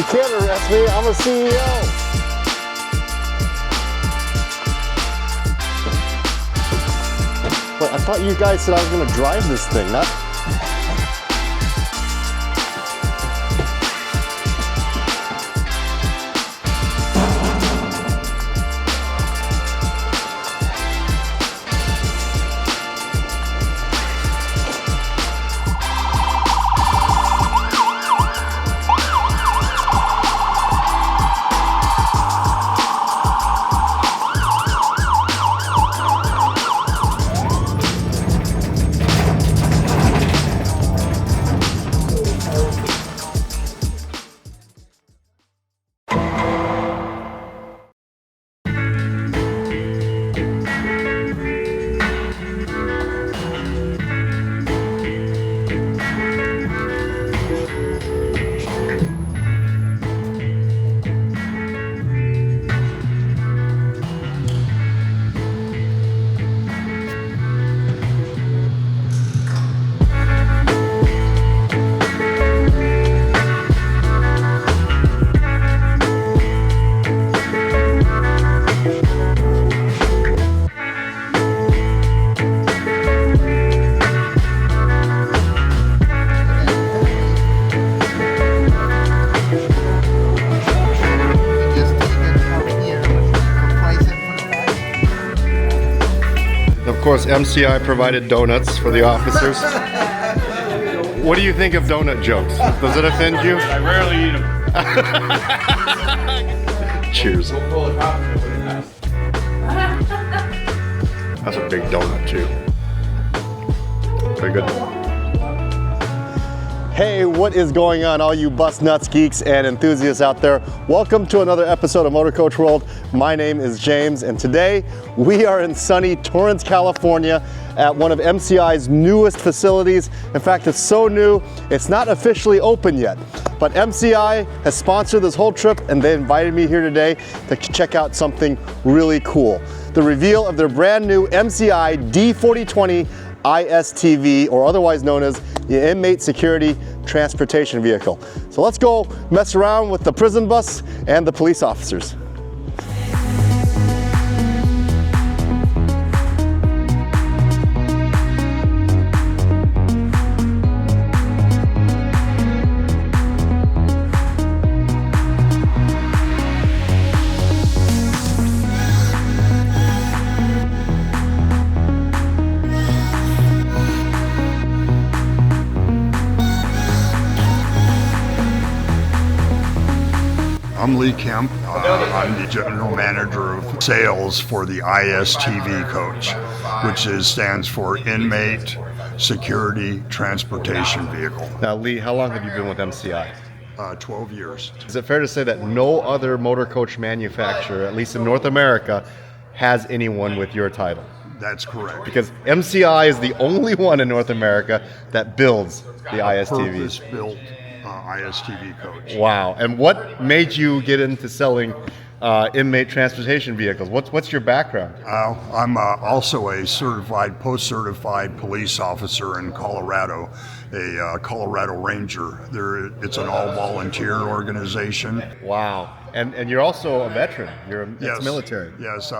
You can't arrest me, I'm a CEO. But I thought you guys said I was gonna drive this thing, not... Of course, MCI provided donuts for the officers. What do you think of donut jokes? Does it offend you? I rarely eat them. Cheers. That's a big donut too. Very good. Hey, what is going on, all you bus nuts, geeks, and enthusiasts out there? Welcome to another episode of Motor Coach World. My name is James, and today we are in sunny Torrance, California at one of MCI's newest facilities. In fact, it's so new, it's not officially open yet. But MCI has sponsored this whole trip, and they invited me here today to check out something really cool. The reveal of their brand new MCI D4020 ISTV, or otherwise known as the Inmate Security Transportation Vehicle. So let's go mess around with the prison bus and the police officers. I'm Lee Kemp. I'm the General Manager of Sales for the ISTV coach, which stands for Inmate Security Transportation Vehicle. Now, Lee, how long have you been with MCI? 12 years. Is it fair to say that no other motor coach manufacturer, at least in North America, has anyone with your title? That's correct. Because MCI is the only one in North America that builds the ISTV. Purpose-built ISTV coach. Wow. And what made you get into selling inmate transportation vehicles? What's your background? I'm also a certified, post-certified police officer in Colorado, a Colorado Ranger. It's an all-volunteer organization. Wow. And you're also a veteran. You're ex-military. Yes,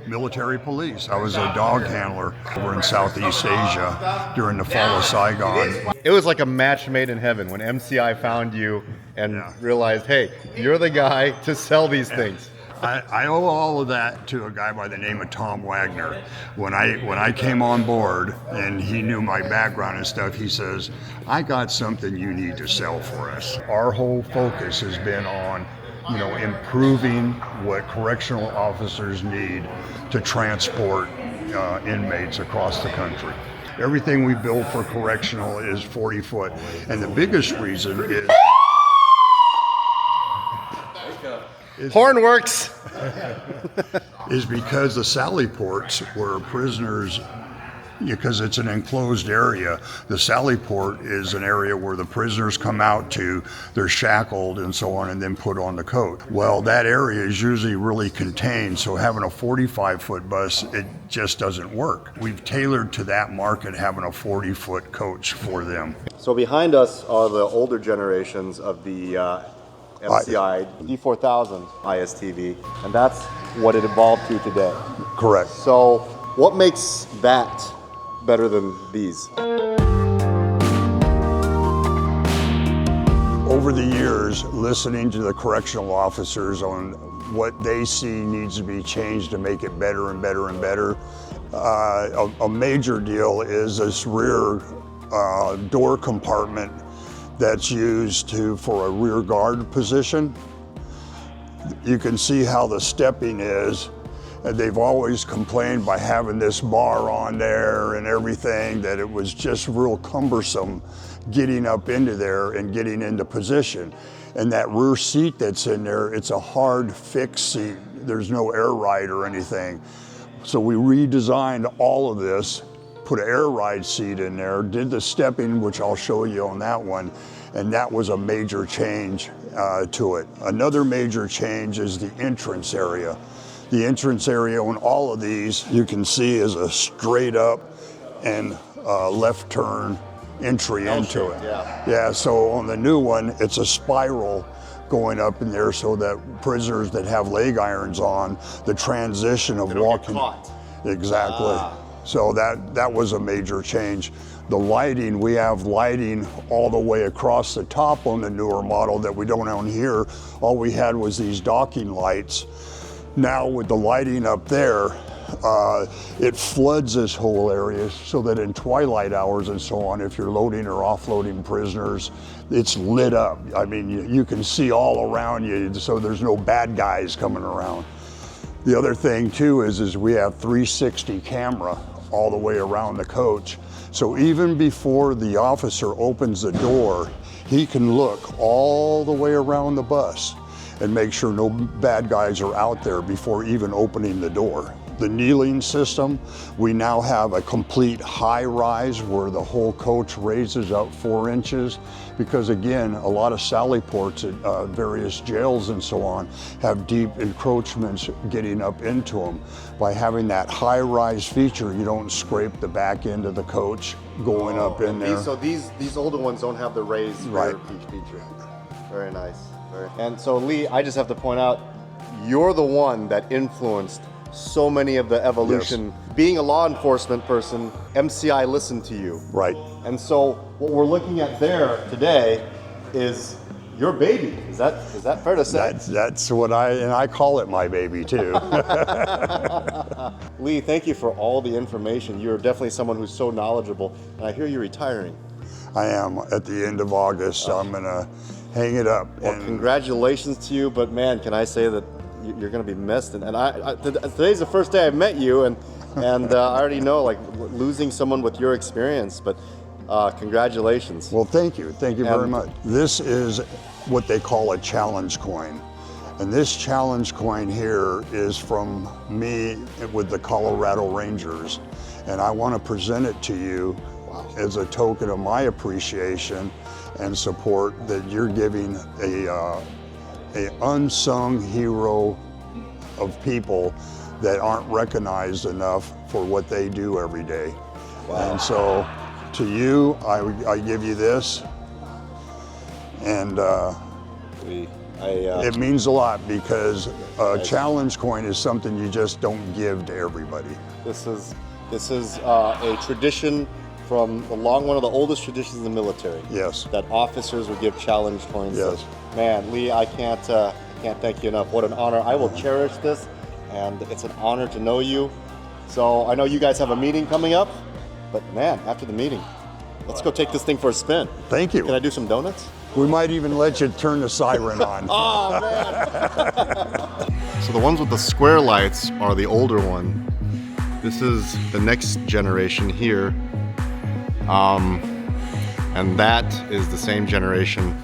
military police. I was a dog handler over in Southeast Asia during the fall of Saigon. It was like a match made in heaven when MCI found you and realized, hey, you're the guy to sell these things. I owe all of that to a guy by the name of Tom Wagner. When I came on board and he knew my background and stuff, he says, I got something you need to sell for us. Our whole focus has been on improving what correctional officers need to transport inmates across the country. Everything we build for correctional is 40 foot. And the biggest reason is Horn works. is because the sally ports where prisoners, because it's an enclosed area, the sally port is an area where the prisoners come out to, they're shackled and so on, and then put on the coat. Well, that area is usually really contained, so having a 45-foot bus, it just doesn't work. We've tailored to that market, having a 40-foot coach for them. So behind us are the older generations of the MCI D4000 ISTV, and that's what it evolved to today. Correct. So what makes that better than these? Over the years, listening to the correctional officers on what they see needs to be changed to make it better and better and better, a major deal is this rear door compartment that's used for a rear guard position. You can see how the stepping is. And they've always complained by having this bar on there and everything that it was just real cumbersome getting up into there and getting into position. And that rear seat that's in there, it's a hard fixed seat. There's no air ride or anything. So we redesigned all of this, put an air ride seat in there, did the stepping, which I'll show you on that one, and that was a major change to it. Another major change is the entrance area. The entrance area on all of these, you can see, is a straight up and left turn entry into it. Yeah, so on the new one, it's a spiral going up in there so that prisoners that have leg irons on, the transition of walking. Exactly. So that was a major change. The lighting, we have lighting all the way across the top on the newer model that we don't own here. All we had was these docking lights. Now with the lighting up there, it floods this whole area so that in twilight hours and so on, if you're loading or offloading prisoners, it's lit up. I mean, you can see all around you, so there's no bad guys coming around. The other thing too is we have 360 camera all the way around the coach. So even before the officer opens the door, he can look all the way around the bus and make sure no bad guys are out there before even opening the door. The kneeling system, we now have a complete high rise where the whole coach raises up 4 inches, because again, a lot of sally ports at various jails and so on have deep encroachments getting up into them. By having that high rise feature, you don't scrape the back end of the coach going up in there. So these older ones don't have the raised rear feature. Very nice. And so Lee, I just have to point out, you're the one that influenced so many of the evolution. Yes. Being a law enforcement person, MCI listened to you. Right. And so what we're looking at there today is your baby. Is that fair to say? That's what I call it my baby too. Lee, thank you for all the information. You're definitely someone who's so knowledgeable, and I hear you're retiring. I am at the end of August. I'm gonna hang it up. Well, congratulations to you, but man, can I say that you're going to be missed. And today's the first day I've met you, and I already know, like, losing someone with your experience, but congratulations. Well, thank you very much. This is what they call a challenge coin. And this challenge coin here is from me with the Colorado Rangers. And I want to present it to you as a token of my appreciation and support that you're giving a unsung hero of people that aren't recognized enough for what they do every day. Wow. And so to you, I give you this, and it means a lot, because a challenge coin is something you just don't give to everybody. This is a tradition from one of the oldest traditions in the military. Yes. That officers would give challenge coins. Yes. So, man, Lee, I can't thank you enough. What an honor. I will cherish this, and it's an honor to know you. So I know you guys have a meeting coming up, but man, after the meeting, let's go take this thing for a spin. Thank you. Can I do some donuts? We might even let you turn the siren on. Oh, man. So the ones with the square lights are the older one. This is the next generation here. And that is the same generation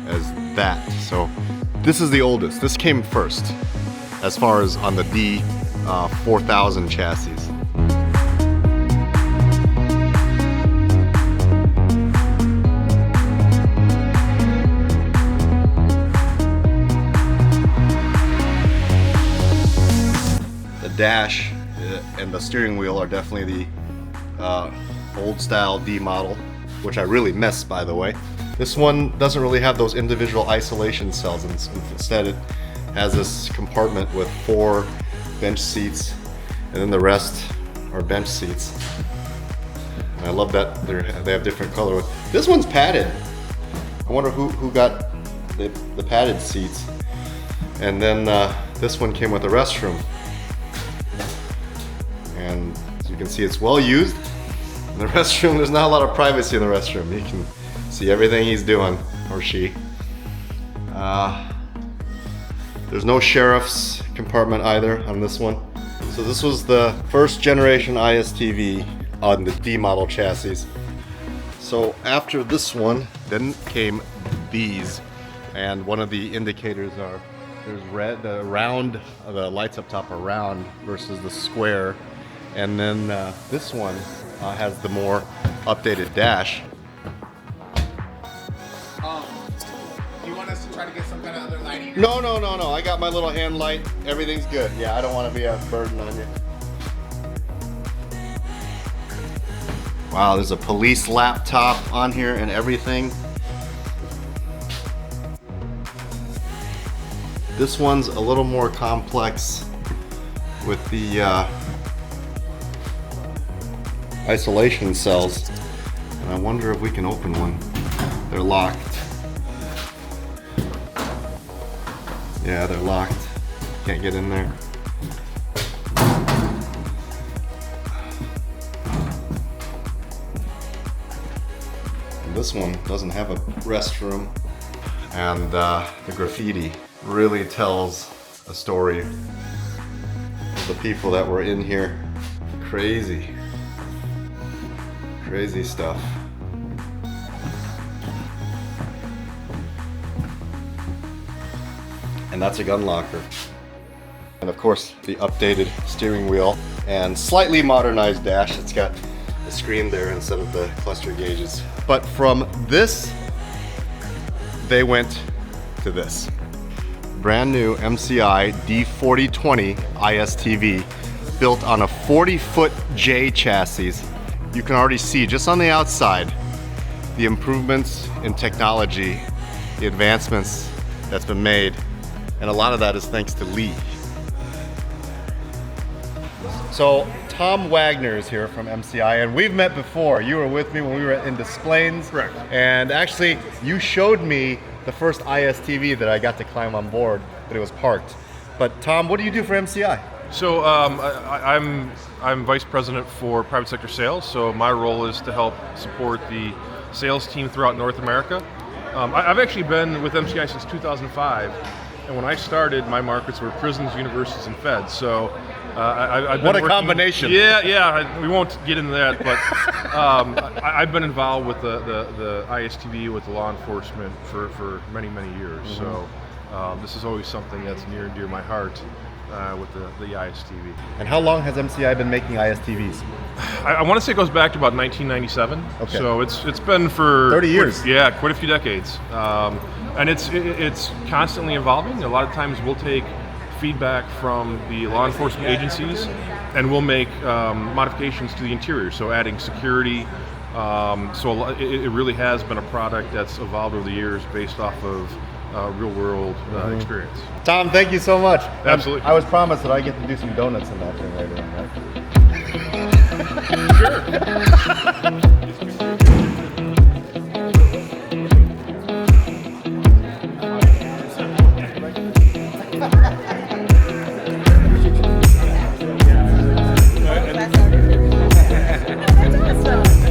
as that. So this is the oldest. This came first as far as on the D4000 chassis. The dash and the steering wheel are definitely the old style D model, which I really miss, by the way. This one doesn't really have those individual isolation cells. Instead, it has this compartment with 4 bench seats, and then the rest are bench seats. And I love that they have different color. This one's padded. I wonder who got the padded seats. And then this one came with a restroom. And as you can see, it's well used. In the restroom, there's not a lot of privacy in the restroom. You can see everything he's doing, or she. There's no sheriff's compartment either on this one. So this was the first generation ISTV on the D model chassis. So after this one, then came these. And one of the indicators are, there's red, the lights up top are round versus the square. And then this one has the more updated dash. Do you want us to try to get some kind of other lighting? No. I got my little hand light. Everything's good. Yeah, I don't want to be a burden on you. Wow, there's a police laptop on here and everything. This one's a little more complex with the isolation cells. And I wonder if we can open one. They're locked. Yeah, they're locked. Can't get in there. And this one doesn't have a restroom. And the graffiti really tells a story of the people that were in here. Crazy stuff. And that's a gun locker. And of course, the updated steering wheel and slightly modernized dash. It's got a screen there instead of the cluster gauges. But from this, they went to this. Brand new MCI D4020 ISTV, built on a 40-foot J chassis. You can already see just on the outside the improvements in technology, the advancements that's been made, and a lot of that is thanks to Lee. So Tom Wagner is here from MCI, and we've met before. You were with me when we were in Des Plaines. Correct. And actually, you showed me the first ISTV that I got to climb on board, but it was parked. But Tom, what do you do for MCI? So I'm vice president for private sector sales. So my role is to help support the sales team throughout North America. I've actually been with MCI since 2005, and when I started, my markets were prisons, universities, and feds. So I've been what a combination! Yeah. We won't get into that, but I've been involved with the ISTV, with the law enforcement for many years. Mm-hmm. So this is always something that's near and dear to my heart. With the ISTV. And how long has MCI been making ISTVs? I want to say it goes back to about 1997. Okay. So it's been for 30 years. Quite a few decades. And it's constantly evolving. A lot of times we'll take feedback from the law enforcement agencies and we'll make modifications to the interior. So adding security. So it really has been a product that's evolved over the years based off of real world experience. Tom, thank you so much. Absolutely. I was promised that I get to do some donuts in that thing later on, right?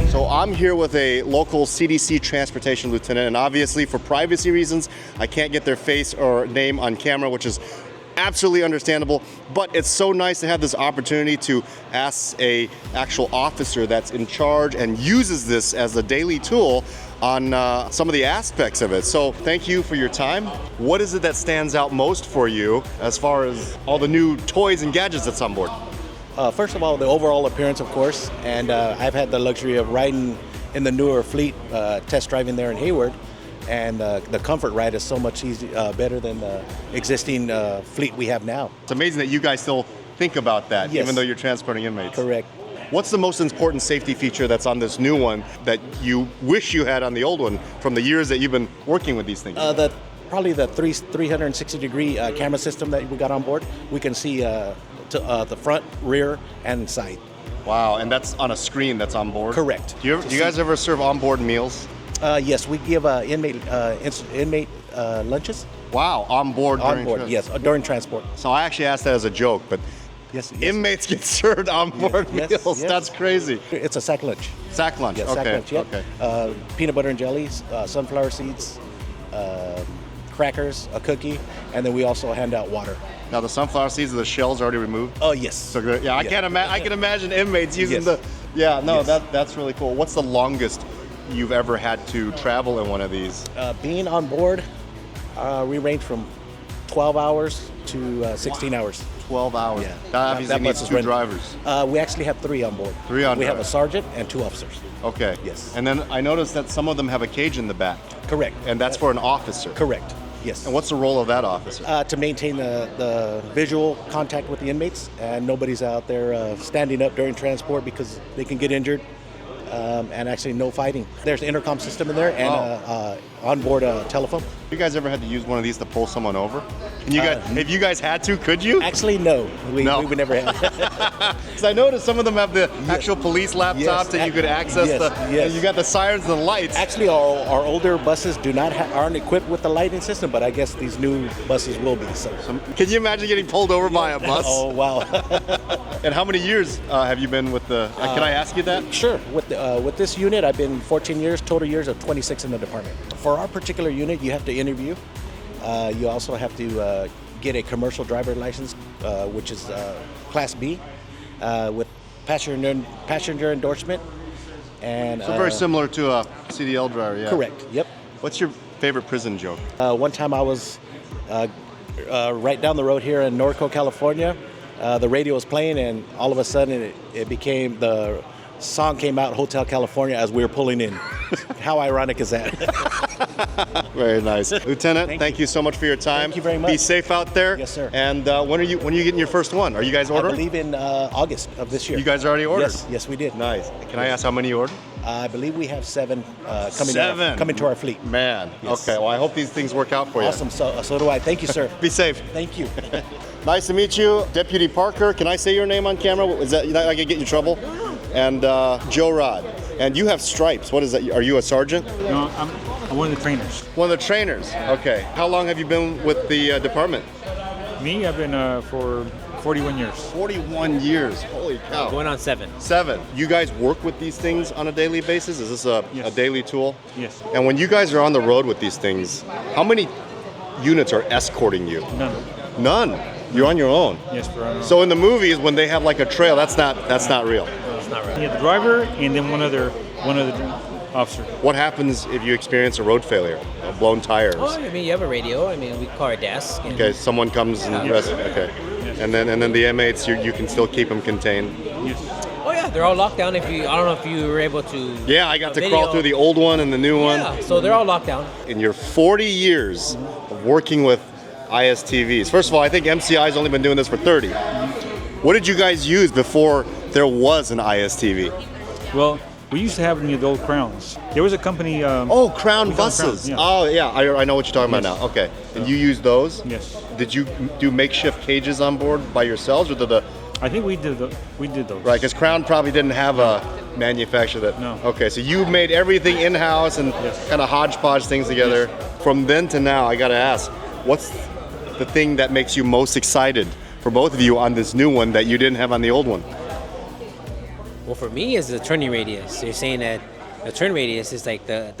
So I'm here with a local CDC transportation lieutenant, and obviously for privacy reasons, I can't get their face or name on camera, which is absolutely understandable, but it's so nice to have this opportunity to ask a actual officer that's in charge and uses this as a daily tool on some of the aspects of it. So thank you for your time. What is it that stands out most for you as far as all the new toys and gadgets that's on board? First of all, the overall appearance, of course, and I've had the luxury of riding in the newer fleet, test driving there in Hayward, and the comfort ride is so much better than the existing fleet we have now. It's amazing that you guys still think about that, Yes. even though you're transporting inmates. Correct. What's the most important safety feature that's on this new one that you wish you had on the old one from the years that you've been working with these things? Probably the 360-degree camera system that we got on board. We can see to the front, rear, and side. Wow, and that's on a screen that's on board? Correct. Do you guys ever serve onboard meals? Yes, we give inmate lunches. Wow, on board during On board, yes, during transport. So I actually asked that as a joke, but Yes, inmates get served on board Yes, meals. yes. That's crazy. It's a sack lunch. Sack lunch. Yes, Okay. sack lunch, yeah. Okay. Peanut butter and jellies, sunflower seeds, crackers, a cookie, and then we also hand out water. Now the sunflower seeds, the shells already removed. Oh, yes. So good. Yeah, I Yeah. can't imagine. I can imagine inmates using Yes. the. Yeah, no, Yes. that's really cool. What's the longest you've ever had to travel in one of these? Being on board, we range from 12 hours to 16 hours. 12 hours. Yeah. That obviously That needs much is two run- drivers. We actually have 3 on board. 3 on We have board. a sergeant and 2 officers. Okay. Yes. And then I noticed that some of them have a cage in the back, Correct. and that's for an officer. Correct. Yes. And what's the role of that officer? To maintain the visual contact with the inmates, and nobody's out there standing up during transport because they can get injured, and actually no fighting. There's an intercom system in there and onboard telephone. You guys ever had to use one of these to pull someone over? And you guys, if you guys had to, could you? Actually, no. We would never have. Because I noticed some of them have the actual police laptops Yes. and you could access Yes, the. yes. And you got the sirens and the lights. Actually, our older buses aren't equipped with the lighting system, but I guess these new buses will be. So. Can you imagine getting pulled over by a bus? Oh wow! And how many years have you been with the? Can I ask you that? Sure. With this unit, I've been 14 years, total years of 26 in the department. For our particular unit, you have to interview. You also have to get a commercial driver license, which is Class B, with passenger endorsement. And So very similar to a CDL driver, yeah. correct. Yep. What's your favorite prison joke? One time I was right down the road here in Norco, California. The radio was playing, and all of a sudden it became the song came out, Hotel California, as we were pulling in. How ironic is that? Very nice. Lieutenant, thank you so much for your time. Thank you very much. Be safe out there. Yes, sir. And when are you getting your first one? Are you guys I ordering? believe in August of this year. You guys already ordered? Yes, we did. Nice. Can I ask how many you ordered? I believe we have 7 coming. 7? Coming to our fleet. Man. Yes. Okay. Well, I hope these things work out for you. Awesome. So do I. Thank you, sir. Be safe. Thank you. Nice to meet you, Deputy Parker. Can I say your name on camera? Is that I can get you in trouble? And Joe Rod. And you have stripes. What is that? Are you a sergeant? No, I'm one of the trainers. One of the trainers. Okay. How long have you been with the department? Me, I've been for 41 years. 41 years. Holy cow. Going on 7. 7. You guys work with these things on a daily basis? Is this a Yes. daily tool? Yes. And when you guys are on the road with these things, how many units are escorting you? None. None. You're on your own. Yes, for our So in the movies, when they have like a trail, that's not real. It's not right. You have the driver and then one other officer. What happens if you experience a road failure, a blown tire? Oh, I mean, you have a radio. I mean, we call our desk. And Okay, someone comes and okay, and then the inmates, you can still keep them contained. Yes. Oh yeah, they're all locked down. I don't know if you were able to. Yeah, I got to video. crawl through the old one and the new one. Yeah, so they're all locked down. In your 40 years of working with ISTVs, first of all, I think MCI's only been doing this for 30. What did you guys use before there was an ISTV? Well, we used to have the old Crowns. There was a company. Oh, Crown we found buses. Crowns, yeah. Oh, yeah, I know what you're talking about Yes. now. Okay, and you use those? Yes. Did you do makeshift cages on board by yourselves, or did the I think we did those. right? Because Crown probably didn't have a manufacturer that. No. Okay, so you made everything in house and Yes. kind of hodgepodge things together. From then to now, I got to ask, what's the thing that makes you most excited for both of you on this new one that you didn't have on the old one? Well, for me, is the turning radius. You're saying that the turn radius is like the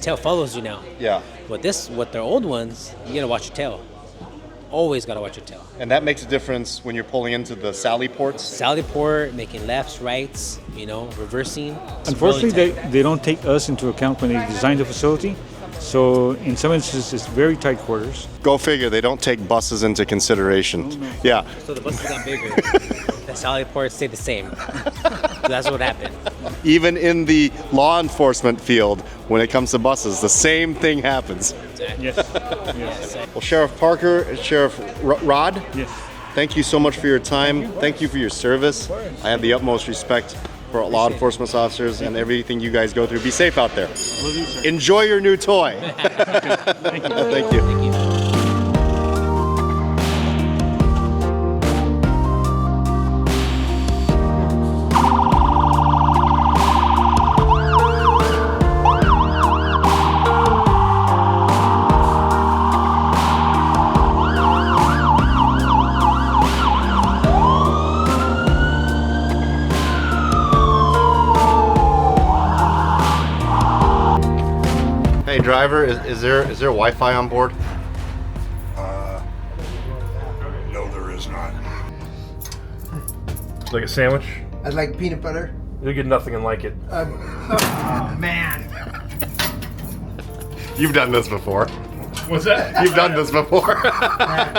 tail follows you now. Yeah. With their old ones, you gotta watch your tail. Always gotta watch your tail. And that makes a difference when you're pulling into the Sally ports. Sally port, making lefts, rights, reversing. It's Unfortunately, really tight. they don't take us into account when they design the facility. So in some instances, it's very tight quarters. Go figure, they don't take buses into consideration. Yeah. So the buses got bigger. The Sally ports stayed the same. That's what happened. Even in the law enforcement field, when it comes to buses, the same thing happens. Exactly. Yes. Yes. Well, Sheriff Parker, Sheriff Rod, Yes. thank you so much for your time. Thank you for your service. I have the utmost respect for law enforcement officers and everything you guys go through. Be safe out there. Enjoy your new toy. Thank you. Thank you. Thank you. Hey driver, is there Wi-Fi on board? No, there is not. Like a sandwich? I'd like peanut butter. You'll get nothing and like it. Oh man. You've done this before. What's that? You've done this before.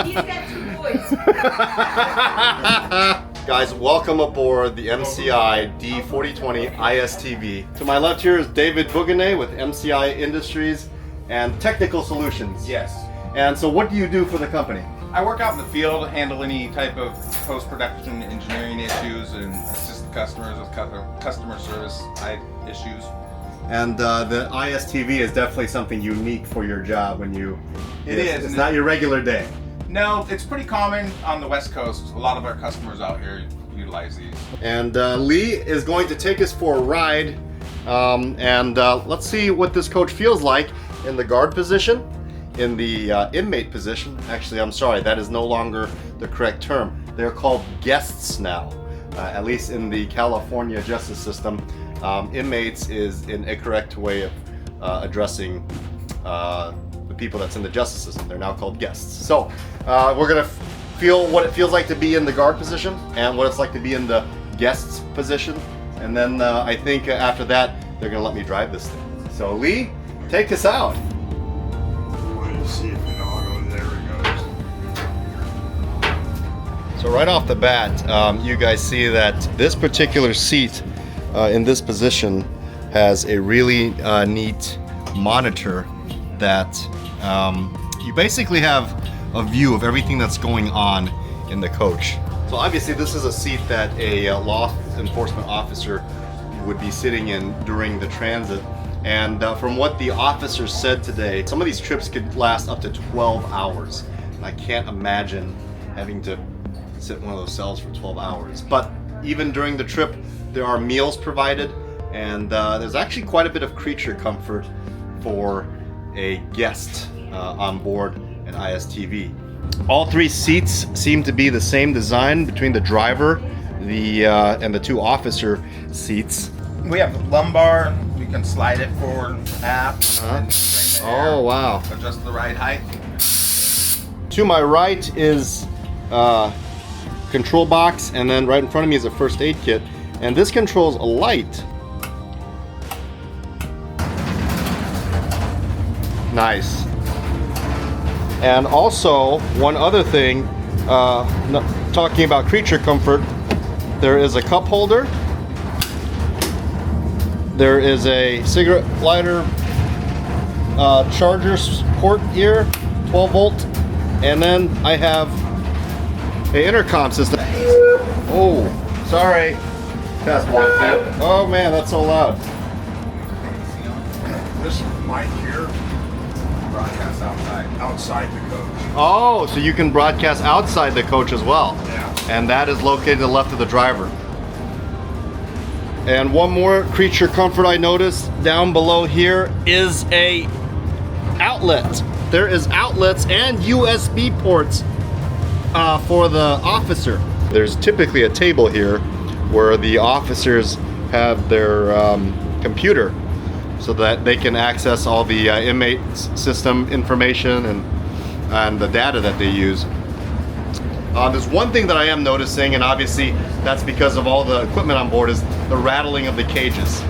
He's got 2 boys. Guys, welcome aboard the MCI D4020 ISTV. To my left here is David Bouganet with MCI Industries and Technical Solutions. Yes. And so what do you do for the company? I work out in the field, handle any type of post-production engineering issues, and assist the customers with customer service issues. And the ISTV is definitely something unique for your job when you... It is. It's not your regular day. No, it's pretty common on the West Coast. A lot of our customers out here utilize these. And Lee is going to take us for a ride. Let's see what this coach feels like in the guard position, in the inmate position. Actually, I'm sorry, that is no longer the correct term. They're called guests now, at least in the California justice system. Inmates is an incorrect way of addressing the people that's in the justice system. They're now called guests. So we're gonna feel what it feels like to be in the guard position and what it's like to be in the guests position. And then I think after that, they're gonna let me drive this thing. So Lee, take us out. Let's see if it auto, there it goes. So right off the bat, you guys see that this particular seat in this position has a really neat monitor that you basically have a view of everything that's going on in the coach. So obviously this is a seat that a law enforcement officer would be sitting in during the transit. And from what the officer said today, some of these trips could last up to 12 hours. And I can't imagine having to sit in one of those cells for 12 hours. But even during the trip, there are meals provided, and there's actually quite a bit of creature comfort for a guest on board an ISTV. All 3 seats seem to be the same design between the driver, and the 2 officer seats. We have the lumbar. We can slide it forward, aft, and straighten the air, Oh wow! adjust the ride height. To my right is control box, and then right in front of me is a first aid kit. And this controls a light. Nice. And also, one other thing, talking about creature comfort, there is a cup holder. There is a cigarette lighter charger port here, 12 volt. And then I have an intercom system. Oh, sorry. Test 1, 2. Oh man, that's so loud. This mic here, Broadcast outside the coach. Oh, so you can broadcast outside the coach as well. Yeah. And that is located to the left of the driver. And one more creature comfort I noticed down below here is a outlet. There is outlets and USB ports for the officer. There's typically a table here where the officers have their computer so that they can access all the inmate system information and the data that they use. There's one thing that I am noticing, and obviously that's because of all the equipment on board, is the rattling of the cages.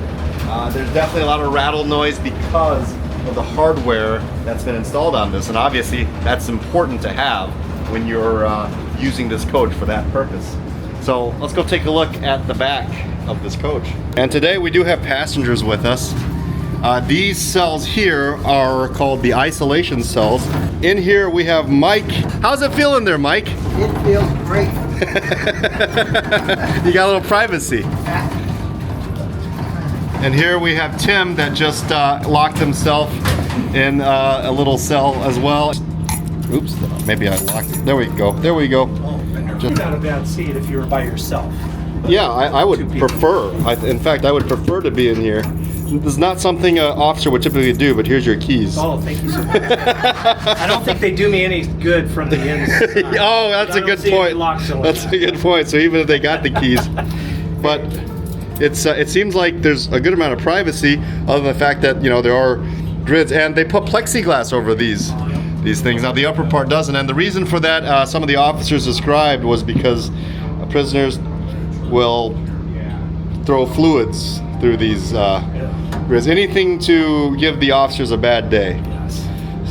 There's definitely a lot of rattle noise because of the hardware that's been installed on this, and obviously that's important to have when you're using this coach for that purpose. So let's go take a look at the back of this coach. And today we do have passengers with us. These cells here are called the isolation cells. In here we have Mike. How's it feeling there, Mike? It feels great. You got a little privacy. And here we have Tim that just locked himself in a little cell as well. Oops, maybe I locked it. There we go. There we go. You're not a bad seat if you were by yourself. Yeah, I would prefer. In fact, I would prefer to be in here. This is not something an officer would typically do, but here's your keys. Oh, thank you so much. I don't think they do me any good from the inside. Oh, that's a good point. That's a good point. So even if they got the keys, but it seems like there's a good amount of privacy, other than the fact that there are grids, and they put plexiglass over these things. Now the upper part doesn't, and the reason for that, some of the officers described, was because prisoners will throw fluids through these grids. Anything to give the officers a bad day. Yes.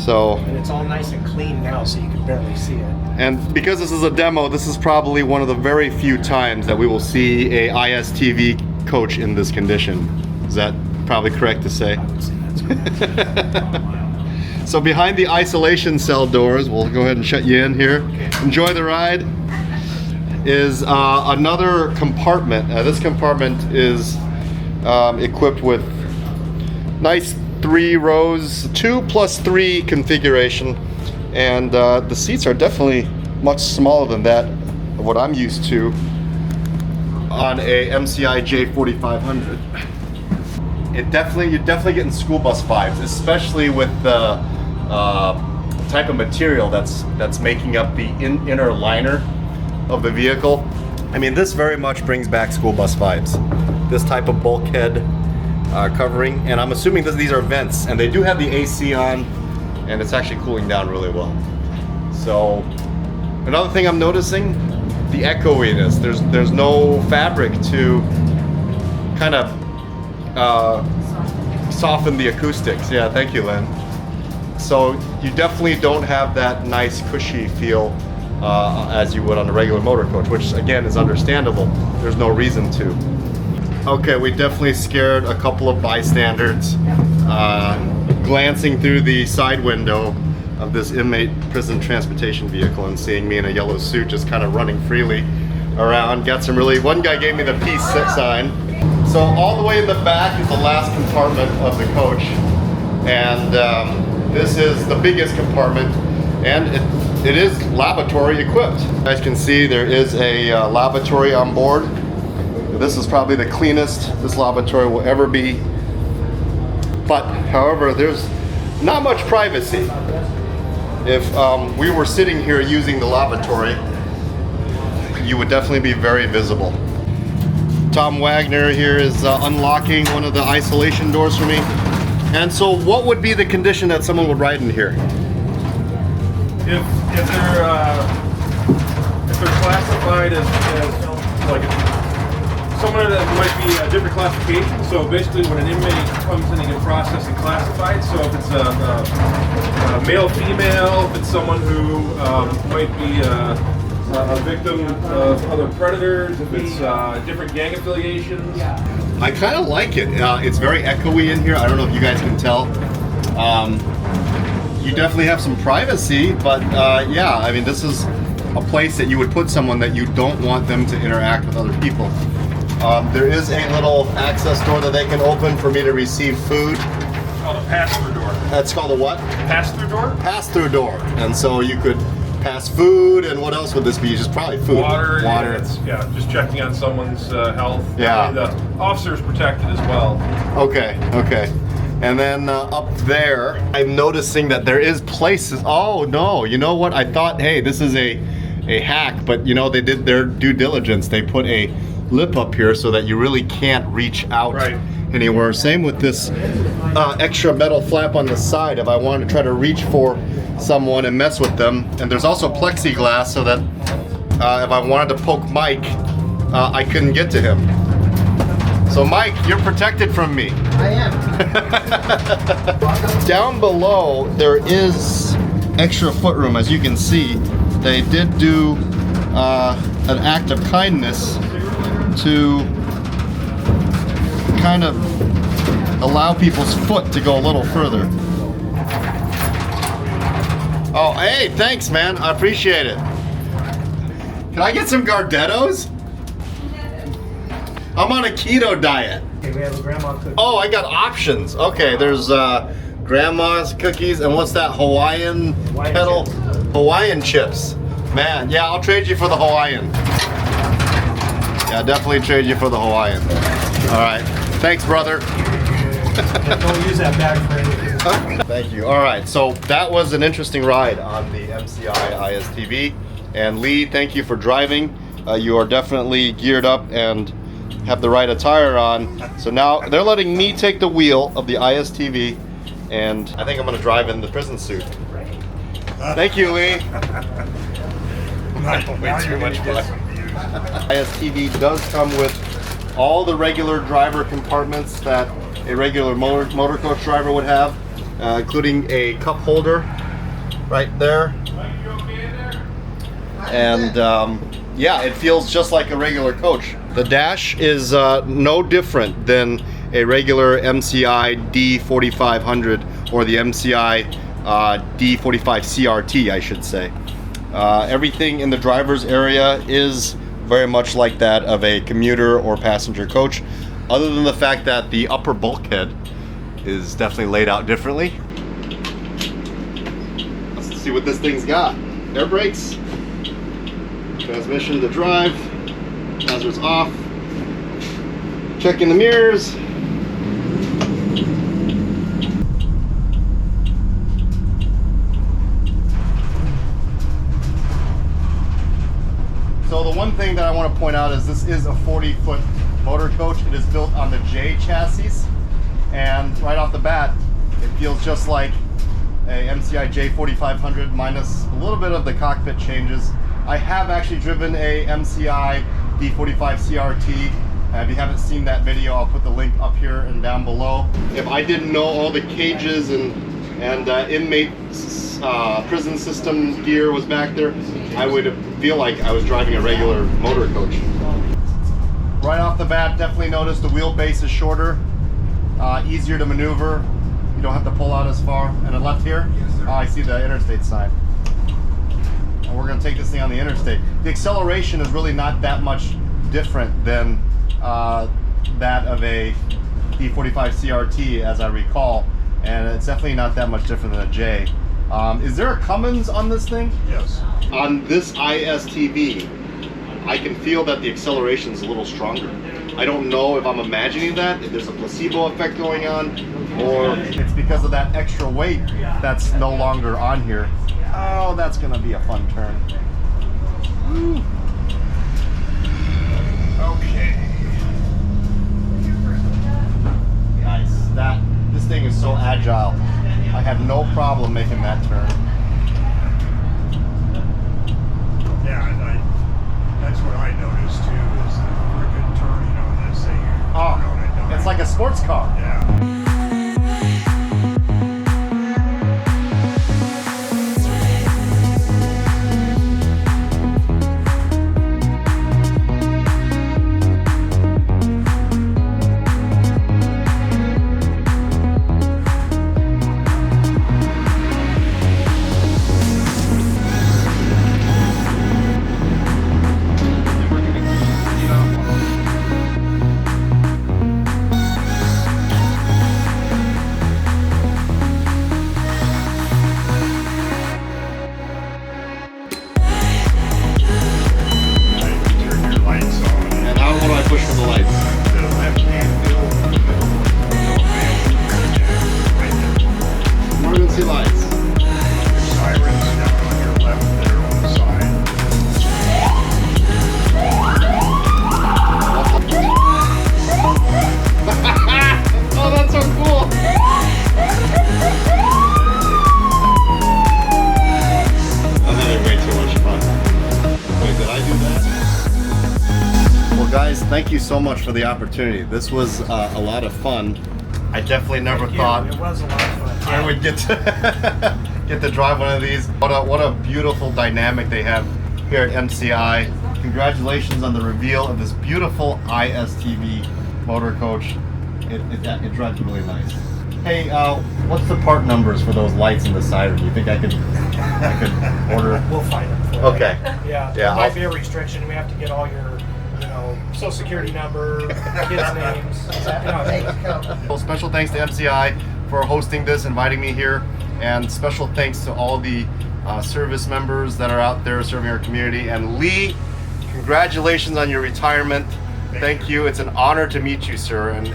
So. And it's all nice and clean now, so you can barely see it. And because this is a demo, this is probably one of the very few times that we will see a ISTV coach in this condition. Is that probably correct to say? I would say that's correct. So behind the isolation cell doors, we'll go ahead and shut you in here. Enjoy the ride. Is another compartment. This compartment is equipped with nice 3 rows, 2+3 configuration, and the seats are definitely much smaller than that of what I'm used to on a MCI J4000. You're definitely getting school bus vibes, especially with the type of material that's making up the inner liner of the vehicle. I mean, this very much brings back school bus vibes. This type of bulkhead covering, and I'm assuming these are vents, and they do have the AC on, and it's actually cooling down really well. So another thing I'm noticing, the echoiness. There's no fabric to kind of soften the acoustics. Yeah, thank you, Lynn. So you definitely don't have that nice cushy feel as you would on a regular motor coach, which again is understandable. There's no reason to. Okay, we definitely scared a couple of bystanders glancing through the side window of this inmate prison transportation vehicle and seeing me in a yellow suit just kind of running freely around. Got some one guy gave me the peace sign. So all the way in the back is the last compartment of the coach, and this is the biggest compartment, and it is laboratory equipped. You guys can see there is a lavatory on board. This is probably the cleanest this lavatory will ever be. But however, there's not much privacy. If we were sitting here using the lavatory, you would definitely be very visible. Tom Wagner here is unlocking one of the isolation doors for me. And so what would be the condition that someone would ride in here? If they're classified as like someone that might be a different classification, so basically when an inmate comes in, they get processed and classified. So if it's a male, female, if it's someone who might be a victim of other predators, if it's different gang affiliations. I kind of like it. It's very echoey in here. I don't know if you guys can tell. You definitely have some privacy, but yeah, I mean, this is a place that you would put someone that you don't want them to interact with other people. There is a little access door that they can open for me to receive food. It's called a pass-through door. That's called a what? Pass-through door? Pass-through door. And so you could pass food, and what else would this be? Just probably food. Water. Water. Yeah, just checking on someone's health. Yeah. And the officer's protected as well. Okay, okay. And then up there, I'm noticing that there is places. Oh no, you know what? I thought, hey, this is a hack, but you know, they did their due diligence. They put a lip up here so that you really can't reach out anywhere. Same with this extra metal flap on the side if I wanted to try to reach for someone and mess with them. And there's also plexiglass so that if I wanted to poke Mike, I couldn't get to him. So Mike, you're protected from me. I am. Down below, there is extra footroom. As you can see, they did do an act of kindness to kind of allow people's foot to go a little further. Oh, hey, thanks, man. I appreciate it. Can I get some Gardettos? I'm on a keto diet. Okay, we have a grandma cookie. Oh, I got options. Okay, there's grandma's cookies, and what's that Hawaiian kettle? Hawaiian chips. Man, yeah, I'll trade you for the Hawaiian. Yeah, definitely trade you for the Hawaiian. All right, thanks, brother. Don't use that bag for anything. Thank you. All right, so that was an interesting ride on the MCI ISTV. And Lee, thank you for driving. You are definitely geared up and have the right attire on. So now they're letting me take the wheel of the ISTV, and I think I'm gonna drive in the prison suit. Thank you, Lee. Way too much fun. ISTV does come with all the regular driver compartments that a regular motor coach driver would have, including a cup holder right there. And yeah, it feels just like a regular coach. The dash is no different than a regular MCI D4000 or the MCI D45 CRT, I should say. Everything in the driver's area is very much like that of a commuter or passenger coach, other than the fact that the upper bulkhead is definitely laid out differently. Let's see what this thing's got. Air brakes, transmission to drive, hazards off, checking the mirrors. So the one thing that I want to point out is this is a 40-foot motor coach. It is built on the J chassis, and right off the bat, it feels just like a MCI J4500 minus a little bit of the cockpit changes. I have actually driven a MCI D45 CRT. If you haven't seen that video, I'll put the link up here and down below. If I didn't know all the cages and inmate prison system gear was back there, I would feel like I was driving a regular motor coach. Right off the bat, definitely notice the wheelbase is shorter, easier to maneuver. You don't have to pull out as far. And then left here, I see the interstate sign. And we're going to take this thing on the interstate. The acceleration is really not that much different than that of a D45 CRT, as I recall, and it's definitely not that much different than a J. Is there a Cummins on this thing? Yes. On this ISTV, I can feel that the acceleration is a little stronger. I don't know if I'm imagining that, if there's a placebo effect going on, or it's because of that extra weight that's no longer on here. Oh, that's gonna be a fun turn. Woo. Okay. Nice. This thing is so agile. I had no problem making that turn. Yeah, and that's what I noticed too, is the freaking turning on this thing. Oh, it's like a sports car. Yeah. Thank you so much for the opportunity. This was a lot of fun. I definitely never thought it was a lot of fun. I would get to drive one of these. What a beautiful dynamic they have here at MCI. Congratulations on the reveal of this beautiful ISTV motor coach. It drives really nice. Hey, what's the part numbers for those lights in the siren? Do you think I could order? We'll find them. For Okay. You. Yeah. There might be a restriction. We have to get all your, social security number, kids' names. Well, special thanks to MCI for hosting this, inviting me here, and special thanks to all the service members that are out there serving our community. And Lee, congratulations on your retirement. Thank you. It's an honor to meet you, sir, and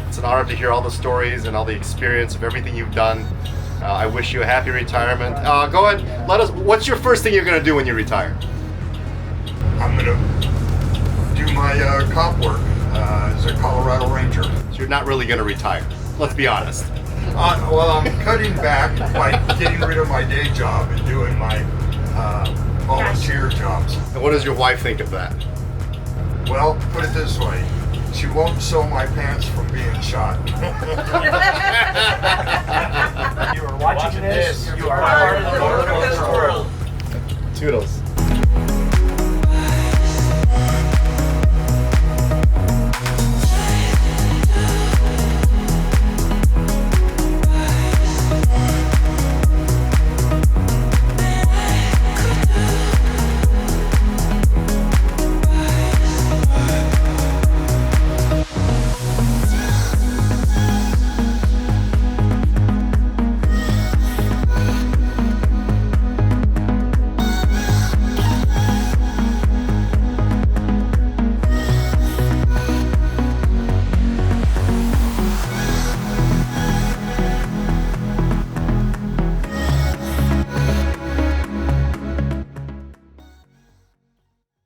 it's an honor to hear all the stories and all the experience of everything you've done. I wish you a happy retirement. Go ahead, what's your first thing you're going to do when you retire? I'm going to do my cop work as a Colorado Ranger. So you're not really going to retire, let's be honest. Well, I'm cutting back by getting rid of my day job and doing my volunteer jobs. And what does your wife think of that? Well, put it this way, she won't sew my pants from being shot. You are watching this. You are part of the motor coach world. Toodles.